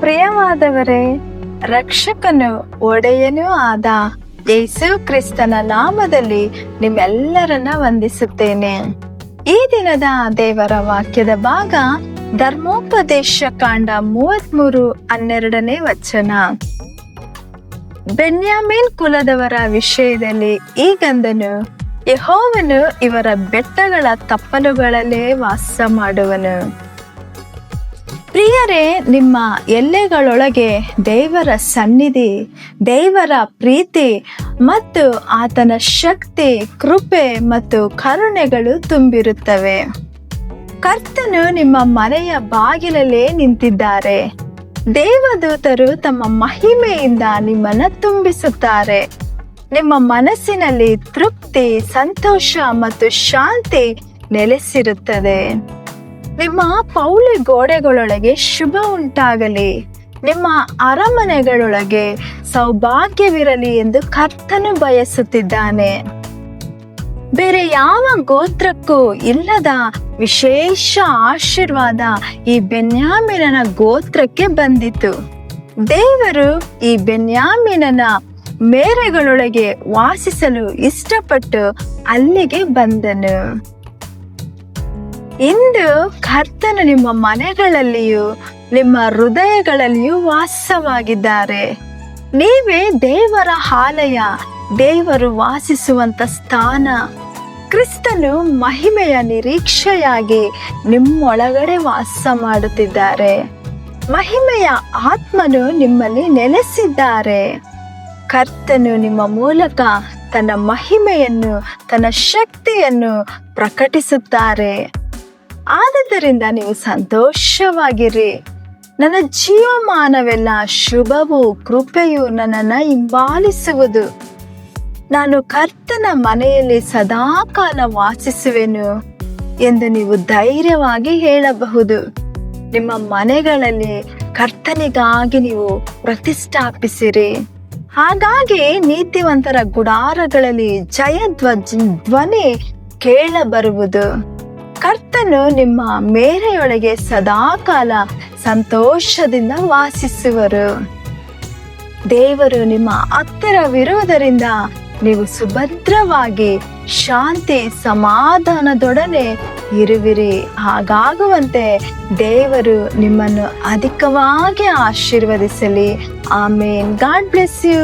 ಪ್ರಿಯವಾದವರೇ, ರಕ್ಷಕನು ಒಡೆಯನೂ ಆದ ಯೇಸು ಕ್ರಿಸ್ತನ ನಾಮದಲ್ಲಿ ನಿಮ್ಮೆಲ್ಲರನ್ನ ವಂದಿಸುತ್ತೇನೆ. ಈ ದಿನದ ದೇವರ ವಾಕ್ಯದ ಭಾಗ ಧರ್ಮೋಪದೇಶ ಕಾಂಡ 33:12 ವಚನ. ಬೆನ್ಯಾಮೀನ್ ಕುಲದವರ ವಿಷಯದಲ್ಲಿ ಹೀಗಂದನು, ಯೆಹೋವನು ಇವರ ಬೆಟ್ಟಗಳ ತಪ್ಪಲುಗಳಲ್ಲೇ ವಾಸ ಮಾಡುವನು. ಪ್ರಿಯರೇ, ನಿಮ್ಮ ಎಲ್ಲೆಗಳೊಳಗೆ ದೇವರ ಸನ್ನಿಧಿ, ದೇವರ ಪ್ರೀತಿ ಮತ್ತು ಆತನ ಶಕ್ತಿ, ಕೃಪೆ ಮತ್ತು ಕರುಣೆಗಳು ತುಂಬಿರುತ್ತವೆ. ಕರ್ತನು ನಿಮ್ಮ ಮನೆಯ ಬಾಗಿಲಲ್ಲೇ ನಿಂತಿದ್ದಾರೆ. ದೇವದೂತರು ತಮ್ಮ ಮಹಿಮೆಯಿಂದ ನಿಮ್ಮನ್ನು ತುಂಬಿಸುತ್ತಾರೆ. ನಿಮ್ಮ ಮನಸ್ಸಿನಲ್ಲಿ ತೃಪ್ತಿ, ಸಂತೋಷ ಮತ್ತು ಶಾಂತಿ ನೆಲೆಸಿರುತ್ತದೆ. ನಿಮ್ಮ ಪೌಳಿ ಗೋಡೆಗಳೊಳಗೆ ಶುಭ ಉಂಟಾಗಲಿ, ನಿಮ್ಮ ಅರಮನೆಗಳೊಳಗೆ ಸೌಭಾಗ್ಯವಿರಲಿ ಎಂದು ಕರ್ತನು ಬಯಸುತ್ತಿದ್ದಾನೆ. ಬೇರೆ ಯಾವ ಗೋತ್ರಕ್ಕೂ ಇಲ್ಲದ ವಿಶೇಷ ಆಶೀರ್ವಾದ ಈ ಬೆನ್ಯಾಮೀನನ ಗೋತ್ರಕ್ಕೆ ಬಂದಿತು. ದೇವರು ಈ ಬೆನ್ಯಾಮೀನನ ಮೇರೆಗಳೊಳಗೆ ವಾಸಿಸಲು ಇಷ್ಟಪಟ್ಟು ಅಲ್ಲಿಗೆ ಬಂದನು. ಇಂದು ಕರ್ತನು ನಿಮ್ಮ ಮನೆಗಳಲ್ಲಿಯೂ ನಿಮ್ಮ ಹೃದಯಗಳಲ್ಲಿಯೂ ವಾಸವಾಗಿದ್ದಾರೆ. ನೀವೇ ದೇವರ ಆಲಯ, ದೇವರು ವಾಸಿಸುವಂತ ಸ್ಥಾನ. ಕ್ರಿಸ್ತನು ಮಹಿಮೆಯ ನಿರೀಕ್ಷೆಯಾಗಿ ನಿಮ್ಮೊಳಗಡೆ ವಾಸ ಮಾಡುತ್ತಿದ್ದಾರೆ. ಮಹಿಮೆಯ ಆತ್ಮನು ನಿಮ್ಮಲ್ಲಿ ನೆಲೆಸಿದ್ದಾರೆ. ಕರ್ತನು ನಿಮ್ಮ ಮೂಲಕ ತನ್ನ ಮಹಿಮೆಯನ್ನು, ತನ್ನ ಶಕ್ತಿಯನ್ನು ಪ್ರಕಟಿಸುತ್ತಾರೆ. ಆದುದರಿಂದ ನೀವು ಸಂತೋಷವಾಗಿರಿ. ನನ್ನ ಜೀವಮಾನವೆಲ್ಲ ಶುಭವೂ ಕೃಪೆಯು ನನ್ನನ್ನು ಹಿಂಬಾಲಿಸುವುದು. ನಾನು ಕರ್ತನ ಮನೆಯಲ್ಲಿ ಸದಾಕಾಲ ವಾಸಿಸುವೆನು ಎಂದು ನೀವು ಧೈರ್ಯವಾಗಿ ಹೇಳಬಹುದು. ನಿಮ್ಮ ಮನೆಗಳಲ್ಲಿ ಕರ್ತನಿಗಾಗಿ ನೀವು ಪ್ರತಿಷ್ಠಾಪಿಸಿರಿ. ಹಾಗಾಗಿ ನೀತಿವಂತರ ಗುಡಾರಗಳಲ್ಲಿ ಜಯಧ್ವನಿ ಕೇಳಬರುವುದು. ಕರ್ತನು ನಿಮ್ಮ ಮೇರೆಯೊಳಗೆ ಸದಾಕಾಲ ಸಂತೋಷದಿಂದ ವಾಸಿಸುವರು. ದೇವರು ನಿಮ್ಮ ಹತ್ತಿರವಿರುವುದರಿಂದ ನೀವು ಸುಭದ್ರವಾಗಿ ಶಾಂತಿ ಸಮಾಧಾನದೊಡನೆ ಇರುವಿರಿ. ಹಾಗಾಗುವಂತೆ ದೇವರು ನಿಮ್ಮನ್ನು ಅಧಿಕವಾಗಿ ಆಶೀರ್ವದಿಸಲಿ. ಆಮೇನ್. God bless you.